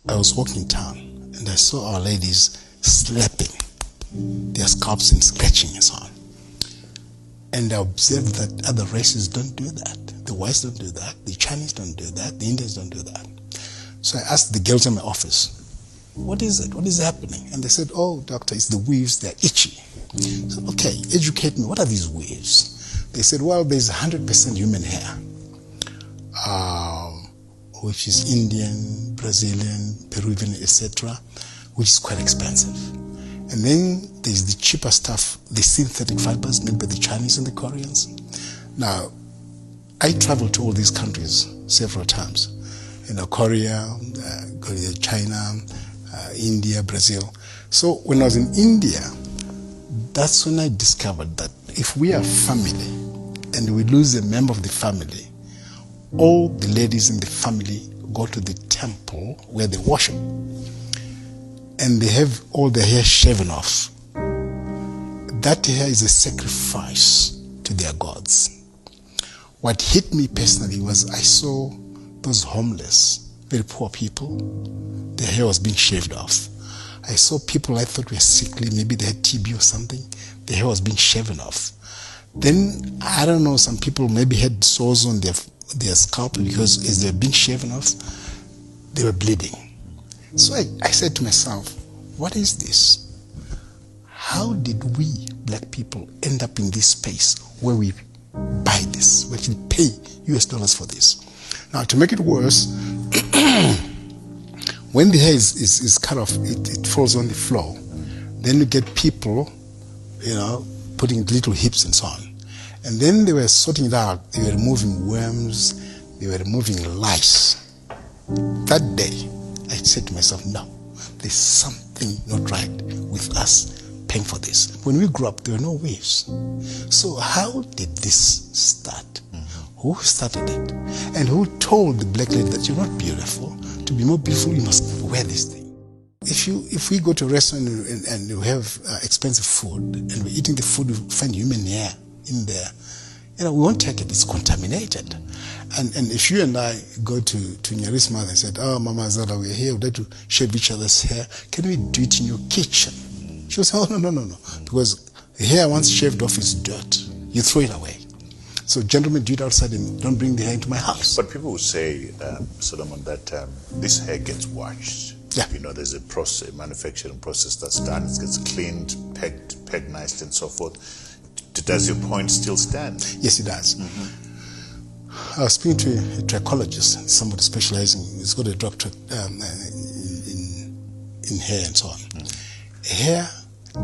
I was walking in town and I saw our ladies slapping their scalps and scratching and so on. And I observed that other races don't do that. The whites don't do that. The Chinese don't do that. The Indians don't do that. So I asked the girls in my office, what is it? What is happening? And they said, oh, doctor, it's the weaves. They're itchy. I said, okay, educate me. What are these weaves? They said, well, there's 100% human hair, which is Indian, Brazilian, Peruvian, etc., which is quite expensive. And then there's the cheaper stuff, the synthetic fibers made by the Chinese and the Koreans. Now, I traveled to all these countries several times. Korea, China, India, Brazil. So when I was in India, that's when I discovered that if we are family and we lose a member of the family, all the ladies in the family go to the temple where they worship and they have all their hair shaven off. That hair is a sacrifice to their gods. What hit me personally was I saw those homeless, very poor people, their hair was being shaved off. I saw people I thought were sickly, maybe they had TB or something, their hair was being shaven off. Then, I don't know, some people maybe had sores on their scalp because as they were being shaven off, they were bleeding. So I said to myself, what is this? How did we, black people, end up in this space where we buy this, we actually pay US dollars for this? Now, to make it worse, when the hair is cut off, it falls on the floor. Then you get people, putting little hips and so on. And then they were sorting it out. They were removing worms. They were removing lice. That day, I said to myself, no, there's something not right with us paying for this. When we grew up, there were no waves. So how did this start? Who started it? And who told the black lady that you're not beautiful? To be more beautiful, you must wear this thing. If we go to a restaurant and you have expensive food, and we're eating the food, we find human hair in there, we won't take it. It's contaminated. And if you and I go to Nyari's mother and said, oh, Mama Zara, we're here, we'd like to shave each other's hair. Can we do it in your kitchen? She will say, oh, no. Because the hair once shaved off is dirt. You throw it away. So gentlemen, do it outside and don't bring the hair into my house. But people will say, Solomon, that this hair gets washed. Yeah. There's a process, manufacturing process that's done. It gets cleaned, pegged nicely, and so forth. Does your point still stand? Yes, it does. I was speaking to a trichologist, somebody specializing, he's got a doctorate in hair and so on. Hair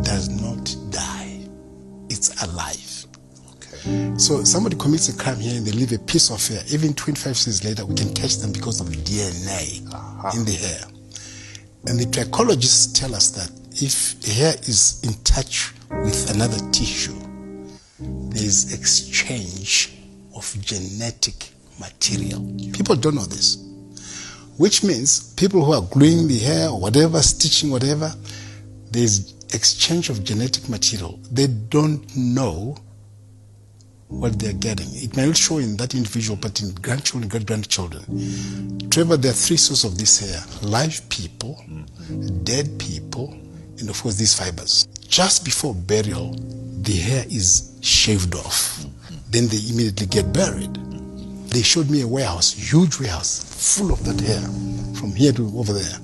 does not die. It's alive. Okay. So somebody commits a crime here and they leave a piece of hair. Even 25 years later, we can catch them because of DNA in the hair. And the trichologists tell us that if hair is in touch with another tissue, there is exchange of genetic material. People don't know this. Which means people who are gluing the hair or whatever, stitching whatever, there's exchange of genetic material. They don't know what they're getting. It may not show in that individual, but in grandchildren, great-grandchildren. Trevor, there are three sources of this hair: live people, dead people, and of course these fibers. Just before burial, the hair is shaved off. Then they immediately get buried. They showed me a warehouse, huge warehouse, full of that hair, from here to over there.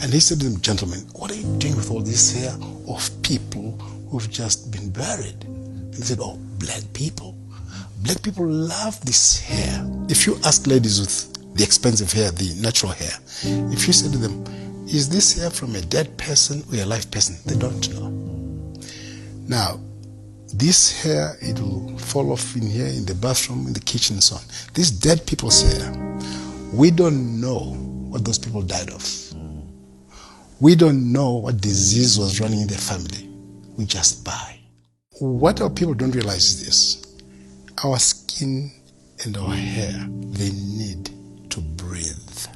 And he said to them, gentlemen, what are you doing with all this hair of people who've just been buried? And he said, oh, black people. Black people love this hair. If you ask ladies with the expensive hair, the natural hair, if you say to them, is this hair from a dead person or a live person? They don't know. Now, this hair, it will fall off in here, in the bathroom, in the kitchen, and so on. This dead people's hair, we don't know what those people died of. We don't know what disease was running in their family. We just buy. What our people don't realize is this: our skin and our hair, they need to breathe.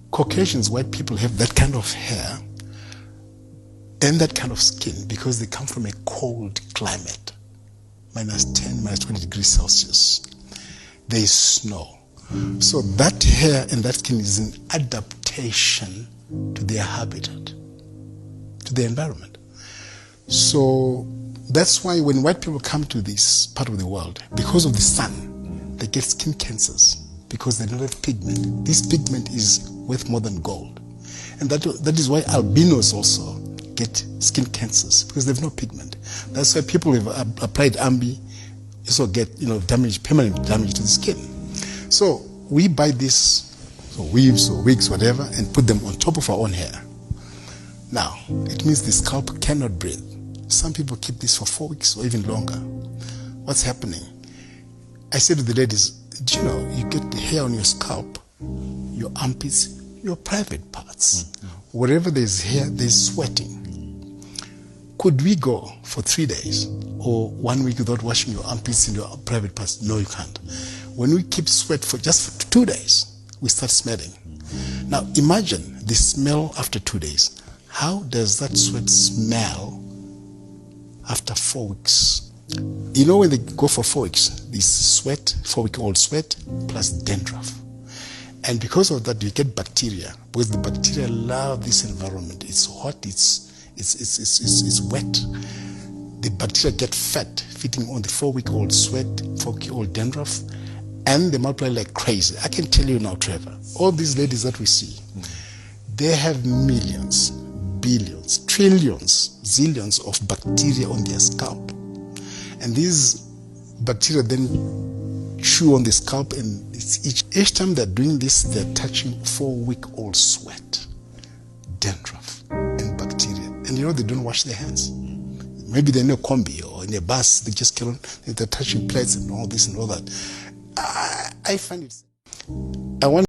Caucasians, white people, have that kind of hair and that kind of skin because they come from a cold climate, -10, -20 degrees Celsius. There is snow. So that hair and that skin is an adaptation to their habitat, to their environment. So that's why when white people come to this part of the world, because of the sun, they get skin cancers because they don't have pigment. This pigment is worth more than gold. And that is why albinos also get skin cancers, because they have no pigment. That's why people who have applied Ambi also get damage, permanent damage to the skin. So we buy this, weaves or wigs, whatever, and put them on top of our own hair. Now, it means the scalp cannot breathe. Some people keep this for 4 weeks or even longer. What's happening? I said to the ladies, do you know, you get the hair on your scalp, your armpits, your private parts. Wherever there's hair, there's sweating. Could we go for 3 days or 1 week without washing your armpits and your private parts? No, you can't. When we keep sweat for just 2 days, we start smelling. Now imagine the smell after 2 days. How does that sweat smell after 4 weeks? You know, when they go for 4 weeks, this sweat, 4-week-old sweat, plus dandruff. And because of that, you get bacteria, because the bacteria love this environment. It's hot, it's wet. The bacteria get fat, feeding on the 4-week-old sweat, 4-week-old dandruff, and they multiply like crazy. I can tell you now, Trevor, all these ladies that we see, they have millions, billions, trillions, zillions of bacteria on their scalp. And these bacteria then chew on the scalp, and each time they're doing this, they're touching 4-week-old sweat, dandruff, and bacteria. And they don't wash their hands. Maybe they're in a combi or in a bus, they just carry on, they're touching plates and all this and all that. I find it. I want